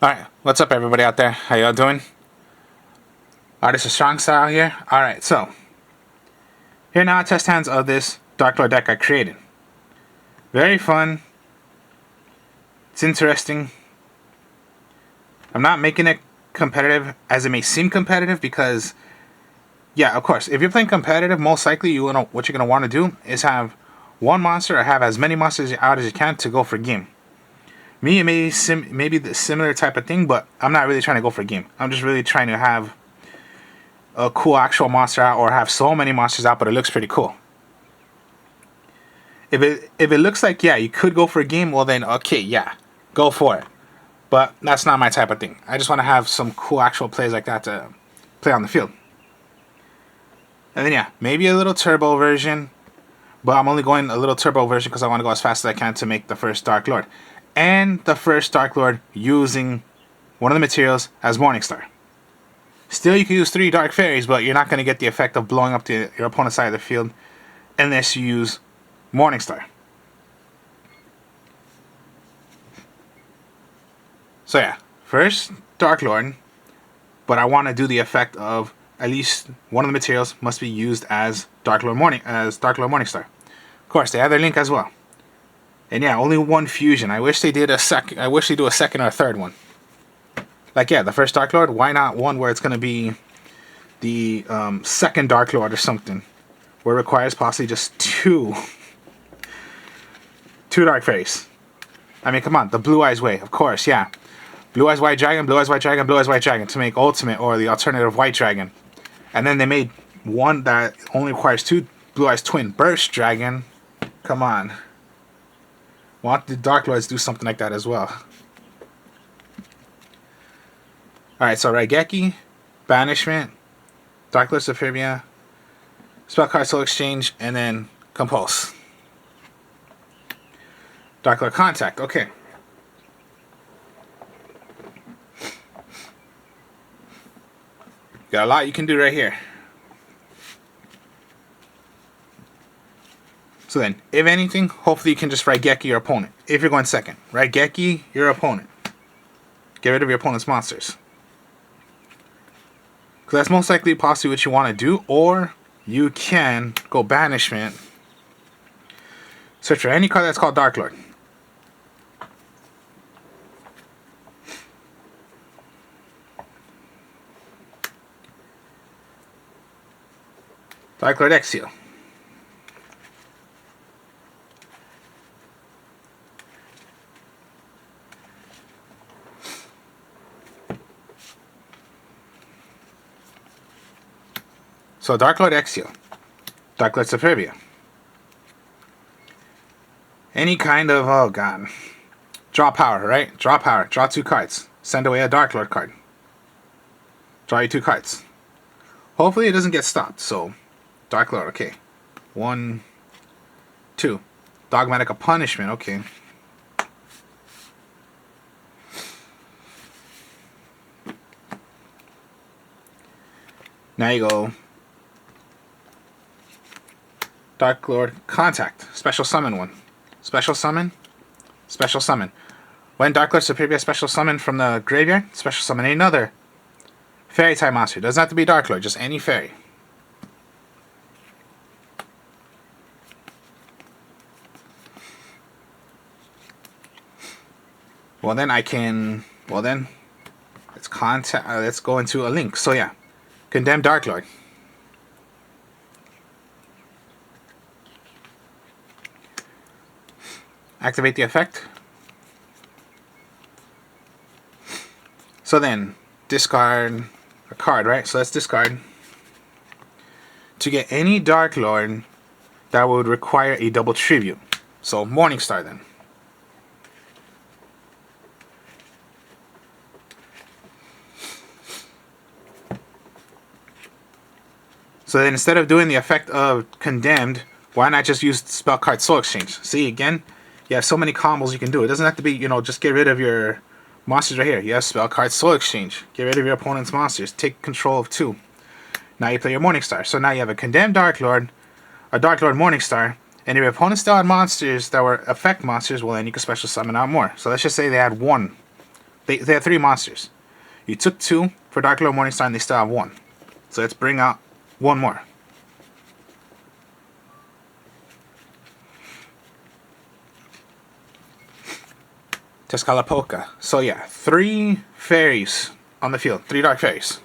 Alright, what's up everybody out there? How y'all doing? This is Strong Style here. Alright, so here now are test hands of this Darklord deck I created. Very fun. It's interesting. I'm not making it competitive as it may seem competitive because, yeah, of course, if you're playing competitive, most likely what you're going to want to do is have one monster or have as many monsters out as you can to go for game. Me, it may be the similar type of thing, but I'm not really trying to go for a game. I'm just really trying to have a cool actual monster out, or have so many monsters out, but it looks pretty cool. If it looks like, yeah, you could go for a game, well then, okay, yeah, go for it. But that's not my type of thing. I just want to have some cool actual plays like that to play on the field. And then, yeah, maybe a little turbo version, but I'm only going a little turbo version because I want to go as fast as I can to make the first Darklord. And the first Darklord using one of the materials as Morningstar. Still, you can use 3 Dark Fairies, but you're not going to get the effect of blowing up your opponent's side of the field unless you use Morningstar. So yeah, first Darklord, but I want to do the effect of at least one of the materials must be used as Darklord Morningstar. Of course, they have their link as well. And yeah, only one fusion. I wish they did a second. I wish they do a second or a third one. Like, yeah, the first Darklord. Why not one where it's gonna be the second Darklord or something, where it requires possibly just two Dark Fairies. I mean, come on, the Blue Eyes way, of course, yeah. Blue Eyes White Dragon, Blue Eyes White Dragon, Blue Eyes White Dragon to make Ultimate or the alternative White Dragon. And then they made one that only requires 2 Blue Eyes Twin Burst Dragon. Come on. Want the Darklords to do something like that as well. Alright, so Raigeki, Banishment, Darklord Superbia, Spell Card Soul Exchange, and then Compulse. Darklord Contact, okay. Got a lot you can do right here. So then, if anything, hopefully you can just Raigeki your opponent. If you're going second, Raigeki your opponent. Get rid of your opponent's monsters. Because that's most likely possibly what you want to do. Or you can go Banishment. Search for any card that's called Darklord. Darklord Exile. So Darklord Exile, Darklord Superbia. Any kind of, oh god. Draw power, right? Draw power. Draw 2 cards. Send away a Darklord card. Draw you 2 cards. Hopefully it doesn't get stopped. So, Darklord, okay. 1, 2. Dogmatic Punishment, okay. Now you go Darklord Contact. Special summon one. Special summon. Special summon. When Darklord Superbia special summon from the graveyard, special summon another fairy type monster. Doesn't have to be Darklord, just any fairy. Well then I can, well then let's go into a link. So yeah, Condemn Darklord. Activate the effect. So then, discard a card, right? So let's discard to get any Darklord that would require a double tribute. So Morningstar then. So then instead of doing the effect of Condemned, why not just use Spell Card Soul Exchange? See, again, you have so many combos you can do. It doesn't have to be, you know, just get rid of your monsters right here. You have Spell Card Soul Exchange. Get rid of your opponent's monsters. Take control of 2. Now you play your Morningstar. So now you have a Condemned Darklord, a Darklord Morningstar, and if your opponent still had monsters that were effect monsters, well then you can special summon out more. So let's just say they had one They have 3 monsters. You took 2 for Darklord Morningstar and they still have 1. So let's bring out 1 more. Tescalapoca. So yeah, 3 fairies on the field. 3 dark fairies.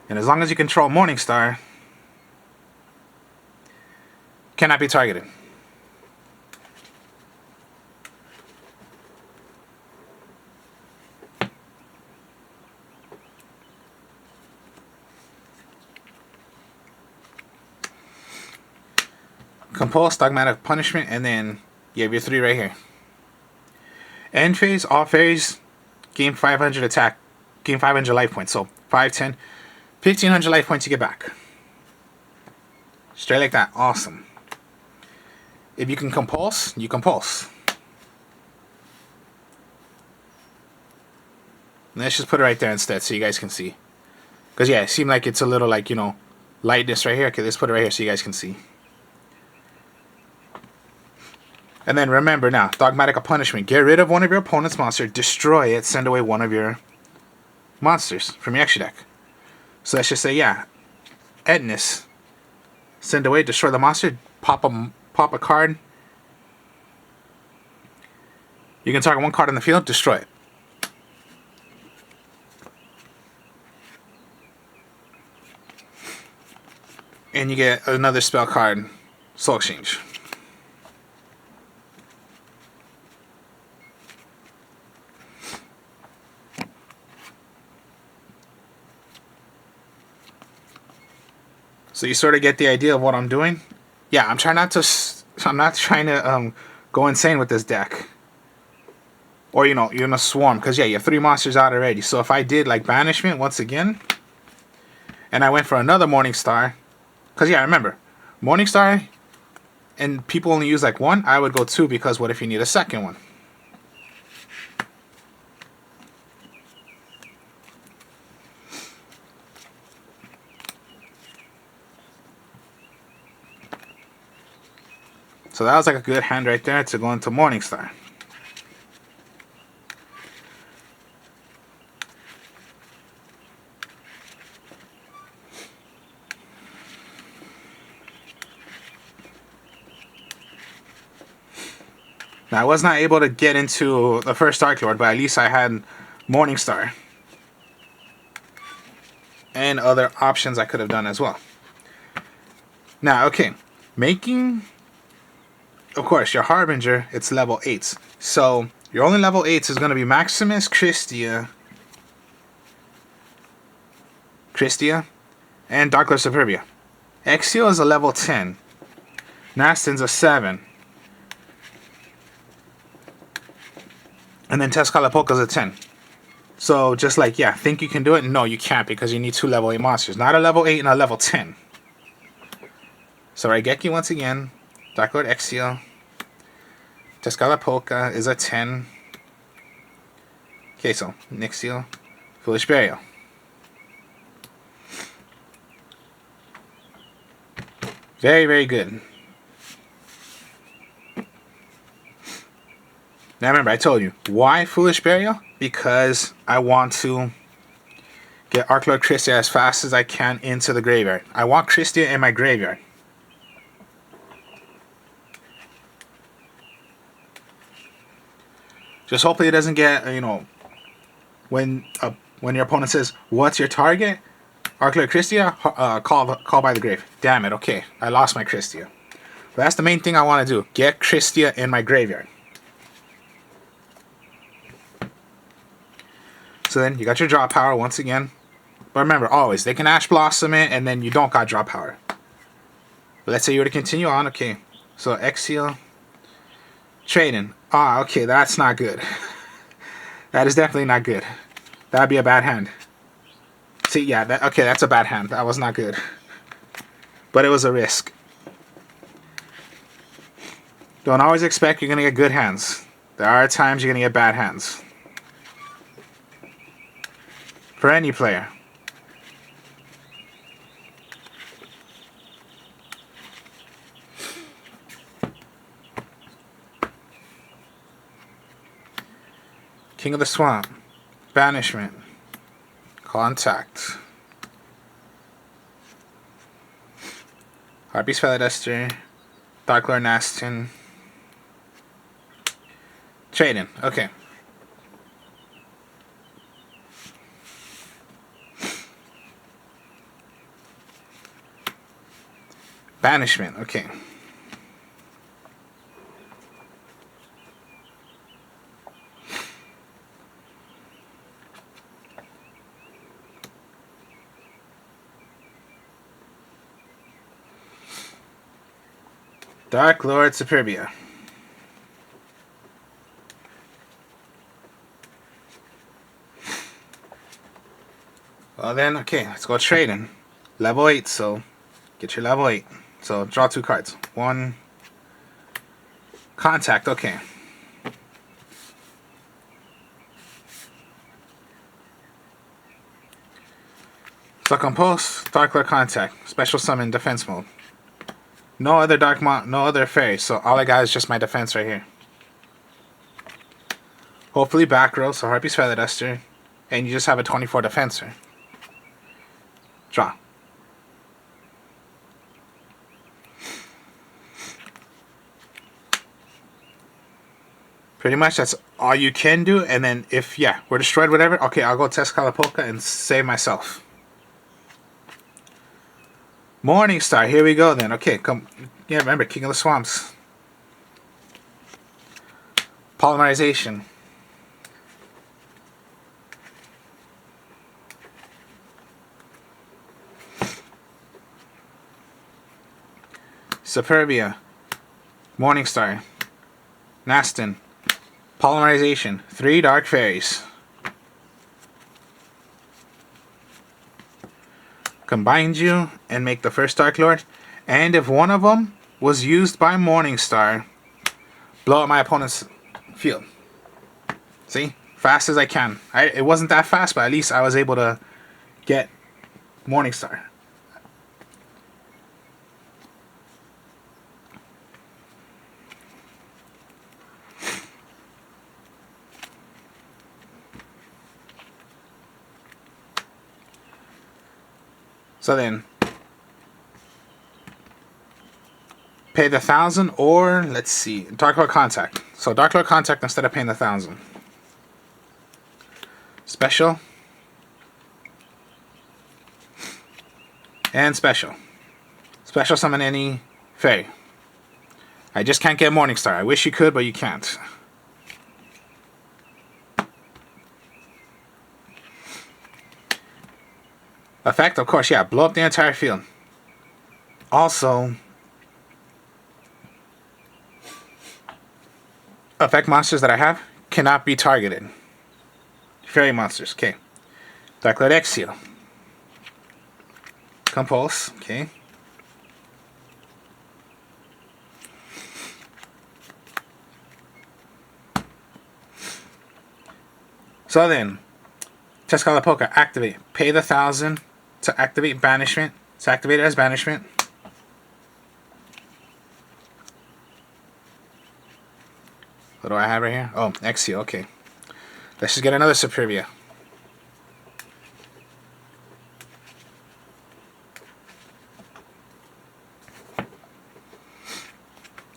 And as long as you control Morningstar, cannot be targeted. Compulse, Dogmatic Punishment, and then you have your 3 right here. End phase, all fairies gain 500 attack, gain 500 life points. So 5, 10, 1500 life points you get back. Straight like that. Awesome. If you can compulse, you compulse. Let's just put it right there instead so you guys can see. Because yeah, it seemed like it's a little like, you know, lightness right here. Okay, let's put it right here so you guys can see. And then remember now, Dogmatic Punishment. Get rid of one of your opponent's monsters, destroy it, send away one of your monsters from your extra deck. So let's just say, yeah, Etnus. Send away, destroy the monster, pop a card. You can target 1 card on the field, destroy it. And you get another spell card, Soul Exchange. So you sort of get the idea of what I'm doing. Yeah, I'm not trying to go insane with this deck. Or you're in a swarm, because yeah, you have 3 monsters out already. So if I did like Banishment once again, and I went for another Morningstar, because yeah, remember, Morningstar, and people only use like 1, I would go 2, because what if you need a second one? So that was like a good hand right there to go into Morningstar. Now I was not able to get into the first Darklord, but at least I had Morningstar. And other options I could have done as well. Now, okay. Making... Of course, your Harbinger, it's level 8s. So, your only level 8s is going to be Maximus, Christia, and Darklord Superbia. Exio is a level 10. Nastin's a 7. And then Tescalapoca's a 10. So, just like, yeah, think you can do it? No, you can't, because you need 2 level 8 monsters. Not a level 8 and a level 10. So, Raigeki once again. Darklord Exio. Tescalapoca is a 10. Okay, so Nixio. Foolish Burial. Very, very good. Now remember, I told you. Why Foolish Burial? Because I want to get Darklord Christia as fast as I can into the graveyard. I want Christia in my graveyard. Just hopefully it doesn't get, when your opponent says, "What's your target?" Darklord Christia, call by the grave. Damn it, okay. I lost my Christia. But that's the main thing I want to do. Get Christia in my graveyard. So then you got your draw power once again. But remember, always, they can Ash Blossom it and then you don't got draw power. But let's say you were to continue on, okay. So Exile. Trading. Ah, okay, that's not good. That is definitely not good. That'd be a bad hand. See, yeah, okay, that's a bad hand. That was not good. But it was a risk. Don't always expect you're going to get good hands. There are times you're going to get bad hands. For any player. King of the Swamp. Banishment. Contact. Harpy's Feather Duster. Darklord Nastin. Trading. Okay. Banishment. Okay. Darklord Superbia. Well then, okay, let's go trading. Level 8, so get your level 8. So draw 2 cards. 1. Contact, okay. So compose, Darklord Contact. Special summon, defense mode. No other no other fairy, so all I got is just my defense right here. Hopefully back row, so Harpy's Feather Duster. And you just have a 24 defenser. Draw. Pretty much that's all you can do, and then if, yeah, we're destroyed, whatever, okay, I'll go test Kalapoka and save myself. Morningstar, here we go then. Okay, come. Yeah, remember, King of the Swamps. Polymerization. Superbia. Morningstar. Nastin. Polymerization. 3 Dark Fairies. Combine you and make the first Darklord. And if one of them was used by Morningstar, blow up my opponent's field. See? Fast as I can. It wasn't that fast, but at least I was able to get Morningstar. So then, pay the 1,000, or let's see, Darklord Contact. So Darklord Contact instead of paying the 1,000. Special. And special. Special summon any fairy. I just can't get Morningstar. I wish you could, but you can't. Effect, of course, yeah, blow up the entire field. Also, effect monsters that I have cannot be targeted. Fairy monsters, okay. Darklord Exio. Compulse, okay. So then, Test Kalapoka, activate. Pay the 1,000 to activate Banishment. It's activated as Banishment. What do I have right here? Oh, Exio, okay. Let's just get another Superbia.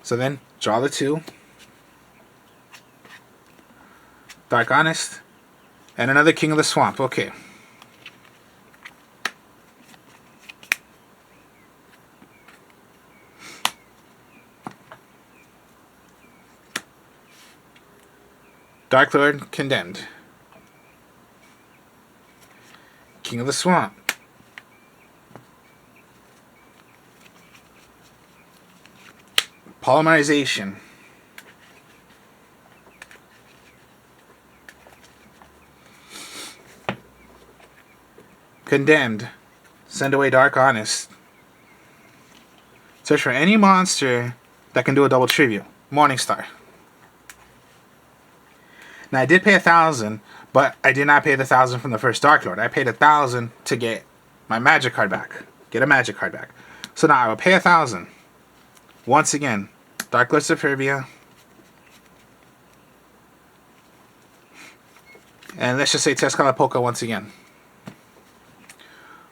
So then, draw the 2. Dark Honest. And another King of the Swamp, okay. Darklord Condemned. King of the Swamp. Polymerization. Condemned. Send away Dark Honest. Search for any monster that can do a double tribute. Morningstar. Now I did pay 1,000, but I did not pay the 1,000 from the first Darklord. I paid 1,000 to get my magic card back. Get a magic card back. So now I will pay 1,000. Once again, Darklord Superbia. And let's just say Tezcala Polka once again.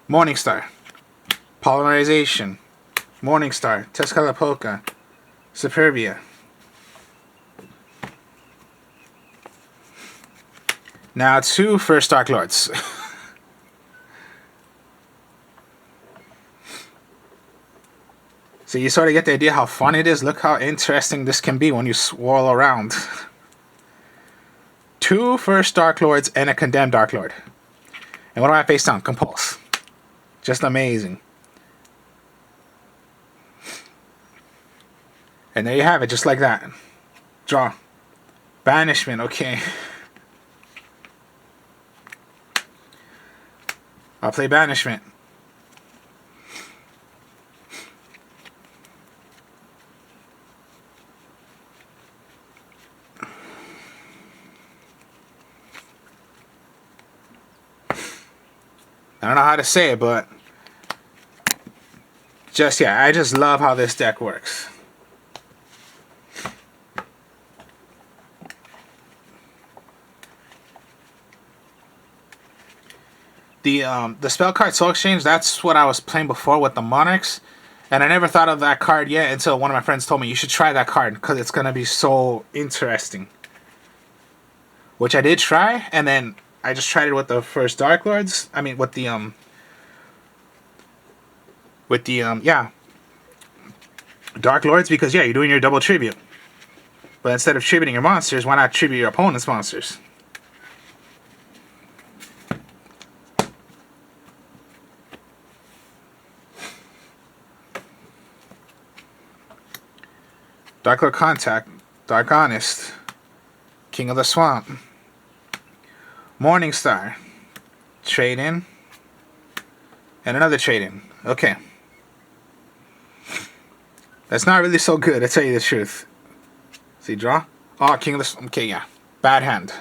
Morningstar. Polymerization. Morningstar. Tezcala Polka. Superbia. Now 2 first Darklords. So you sort of get the idea how fun it is. Look how interesting this can be when you swirl around. 2 first Darklords and a condemned Darklord. And what do I face down? Compulse. Just amazing. And there you have it, just like that. Draw. Banishment, okay. I'll play Banishment. I don't know how to say it, but yeah, I just love how this deck works. The spell card Soul Exchange, that's what I was playing before with the Monarchs, and I never thought of that card yet until one of my friends told me you should try that card because it's gonna be so interesting. Which I did try, and then I just tried it with the first Darklords. I mean, with the Darklords, because yeah, you're doing your double tribute. But instead of tributing your monsters, why not tribute your opponent's monsters? Darklord Contact, Dark Honest, King of the Swamp, Morningstar, trade in, and another trade in. Okay. That's not really so good, I tell you the truth. See, draw? Oh, King of the Swamp. Okay, yeah. Bad hand.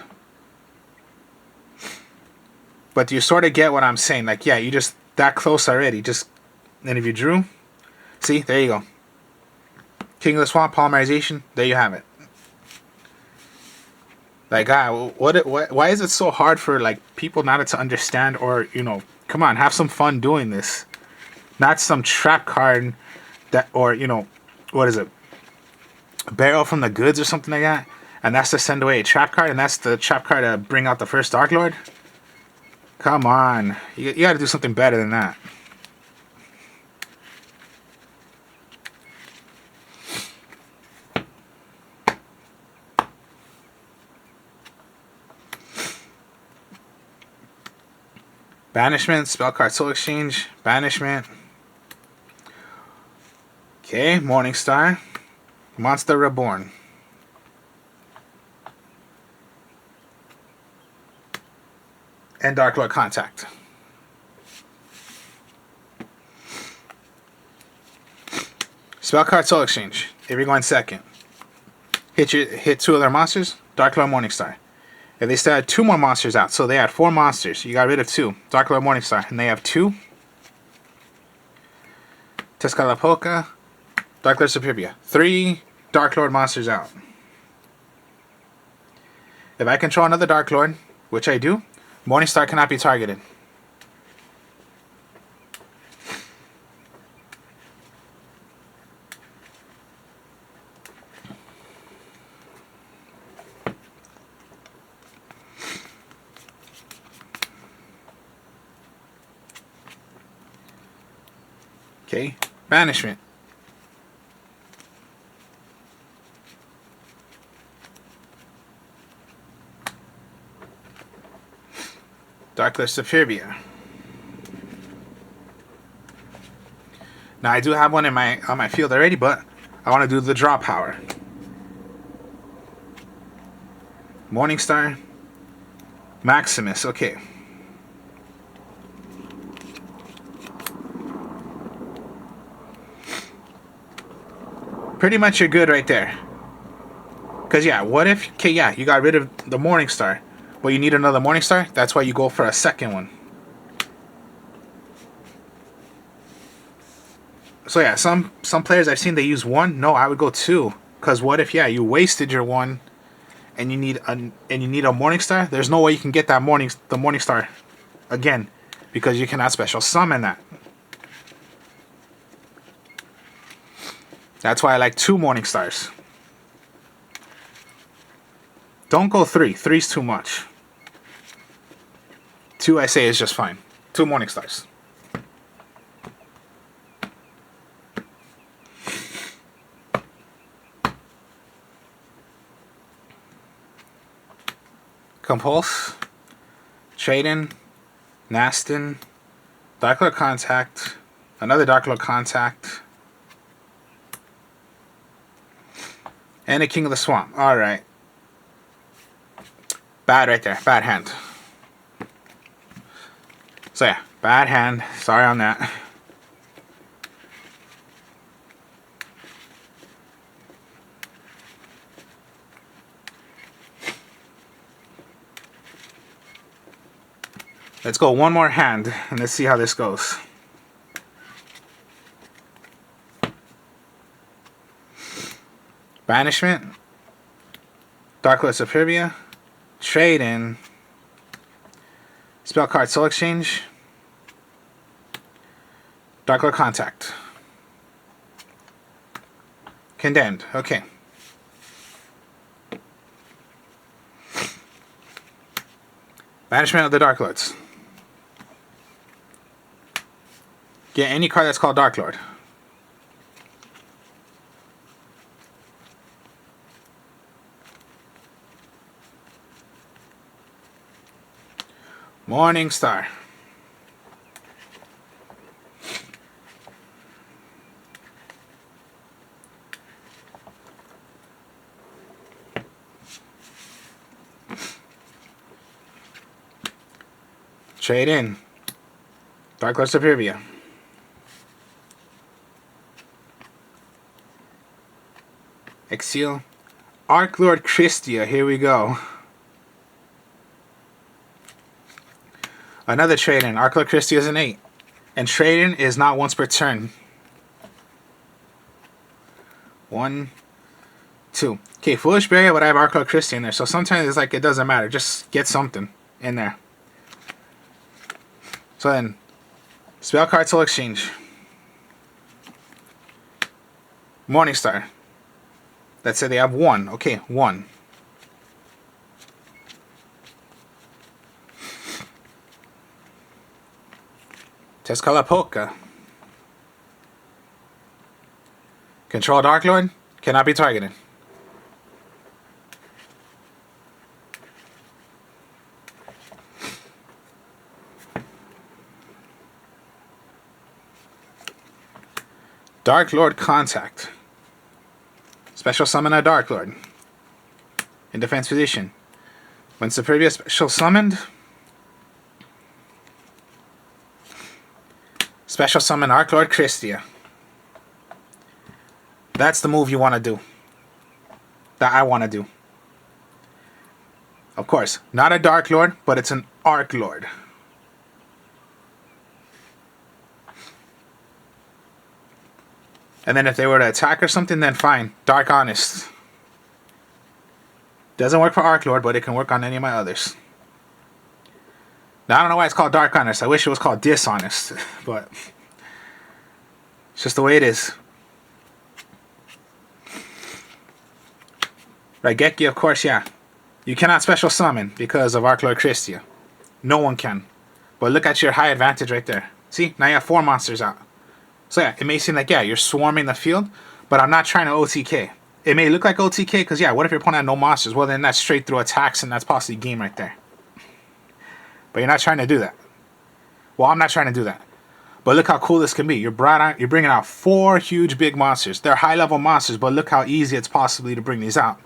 But you sort of get what I'm saying. Like, yeah, you just that close already. Just, and if you drew, see, there you go. King of the Swamp, Polymerization, there you have it. Like, why is it so hard for, like, people not to understand, or, you know, come on, have some fun doing this. Not some trap card that, or, you know, what is it? Barrel from the Goods or something like that. And that's to send away a trap card, and that's the trap card to bring out the first Darklord. Come on. You gotta do something better than that. Banishment, spell card Soul Exchange, Banishment. Okay, Morningstar, Monster Reborn. And Darklord Contact. Spell card Soul Exchange. Here we go in second. Hit 2 of their monsters, Darklord Morningstar. If they still had 2 more monsters out, so they had 4 monsters. You got rid of 2. Darklord Morningstar, and they have 2. Tezcala Polka, Darklord Superbia. 3 Darklord monsters out. If I control another Darklord, which I do, Morningstar cannot be targeted. Okay, Banishment. Darklord Superbia. Now I do have one on my field already, but I want to do the draw power. Morningstar, Maximus. Okay. Pretty much you're good right there. Because, yeah, what if... Okay, yeah, you got rid of the Morningstar. But you need another Morningstar? That's why you go for a second one. So, yeah, some players I've seen, they use 1. No, I would go 2. Because what if, yeah, you wasted your 1. and you need a Morning Star, there's no way you can get the Morning Star again, because you cannot special summon that. That's why I like 2 Morning Stars. Don't go 3. 3's too much. 2, I say, is just fine. 2 Morning Stars. Compulse, Trade-in, Nastin, Darklord Contact, another Darklord Contact, and a King of the Swamp. Alright. Bad right there. Bad hand. So yeah, bad hand. Sorry on that. Let's go one more hand, and let's see how this goes. Banishment, Darklord Superbia, Trade-in, Spell Card Soul Exchange, Darklord Contact. Condemned. Okay. Banishment of the Darklords. Get any card that's called Darklord. Morning Star. Trade-in, Darklord Superbia. Exile, Darklord Christia. Here we go. Another trade-in. Darklord Christia is an 8. And trade-in is not once per turn. 1, 2. Okay, Foolish Barrier, but I have Darklord Christia in there. So sometimes it's like it doesn't matter. Just get something in there. So then, Spell Card Soul Exchange. Morning Star. That's it, they have 1. Okay, 1. Tezcatlipoca. Control Darklord. Cannot be targeted. Darklord Contact. Special summon a Darklord. In defense position. When Superbia special summoned, special summon Darklord Christia. That's the move you want to do. That I want to do. Of course, not a Darklord, but it's an Darklord. And then if they were to attack or something, then fine. Dark Honest. Doesn't work for Darklord, but it can work on any of my others. Now, I don't know why it's called Dark Honest. I wish it was called Dishonest. But it's just the way it is. Raigeki, of course, yeah. You cannot special summon because of Darklord Christia. No one can. But look at your high advantage right there. See? Now you have 4 monsters out. So yeah, it may seem like, yeah, you're swarming the field, but I'm not trying to OTK. It may look like OTK because, yeah, what if your opponent had no monsters? Well, then that's straight through attacks, and that's possibly game right there. But you're not trying to do that. Well, I'm not trying to do that. But look how cool this can be. You're bringing out 4 huge big monsters. They're high-level monsters, but look how easy it's possibly to bring these out.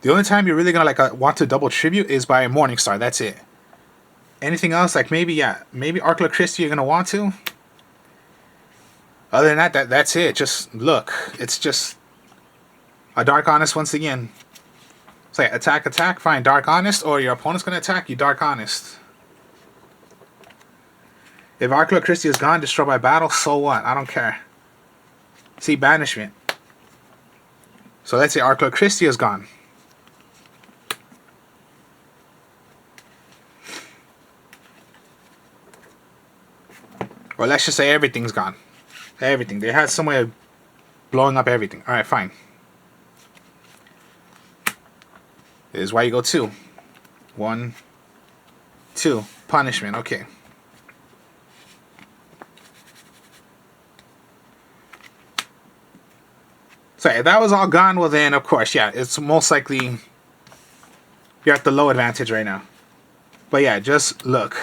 The only time you're really going to want to double tribute is by a Morning Star. That's it. Anything else, like maybe Darklord Christia you're going to want to. Other than that, that's it. Just look. It's just a Dark Honest once again. It's like attack, fine, Dark Honest, or your opponent's going to attack you, Dark Honest. If Darklord Christia is gone, destroyed by battle, so what? I don't care. See, Banishment. So let's say Darklord Christie is gone. Or let's just say everything's gone. Everything. They had some way of blowing up everything. Alright, fine. This is why you go 2. 1, 2. Punishment. Okay. So if that was all gone, well then, of course, yeah, it's most likely you're at the low advantage right now. But yeah, just look.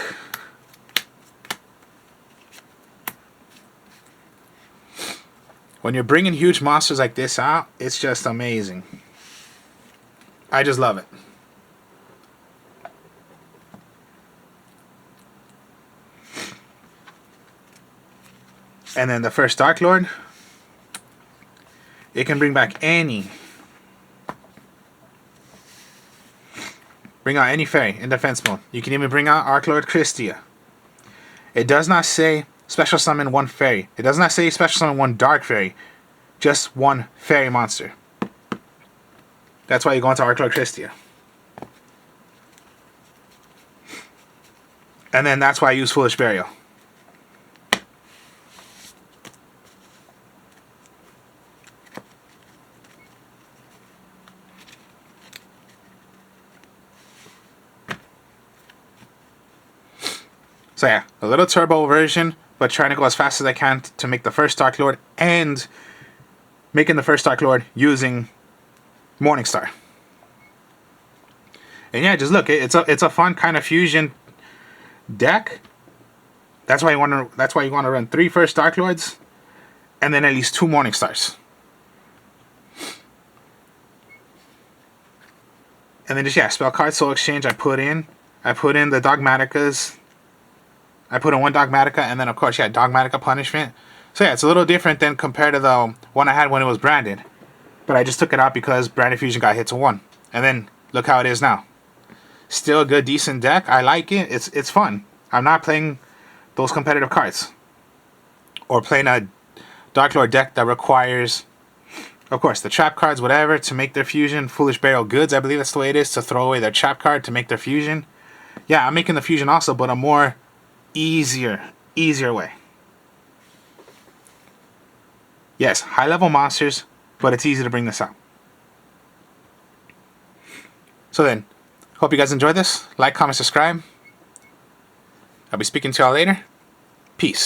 When you're bringing huge monsters like this out, it's just amazing. I just love it. And then the first Darklord, it can bring back any. Bring out any fairy in defense mode. You can even bring out Darklord Christia. It does not say special summon 1 fairy. It does not say special summon 1 dark fairy. Just 1 fairy monster. That's why you go into Darklord Christia. And then that's why I use Foolish Burial. So yeah, a little turbo version, but trying to go as fast as I can to make the first Darklord, and making the first Darklord using Morningstar. And yeah, just look, it's a fun kind of fusion deck. That's why you want to run 3 first Darklords, and then at least 2 Morningstars. And then just yeah, spell card soul exchange. I put in the Dogmaticas. I put in 1 Dogmatica, and then of course, yeah, Dogmatica Punishment. So yeah, it's a little different than compared to the one I had when it was branded. But I just took it out because branded fusion got hit to 1. And then look how it is now. Still a good, decent deck. I like it. It's fun. I'm not playing those competitive cards. Or playing a Darklord deck that requires, of course, the trap cards, whatever, to make their fusion. Foolish Burial Goods, I believe that's the way it is, to throw away their trap card to make their fusion. Yeah, I'm making the fusion also, but a more easier way. Yes, high level monsters, but it's easy to bring this out. So then, hope you guys enjoyed this. Like, comment, subscribe. I'll be speaking to y'all later. Peace.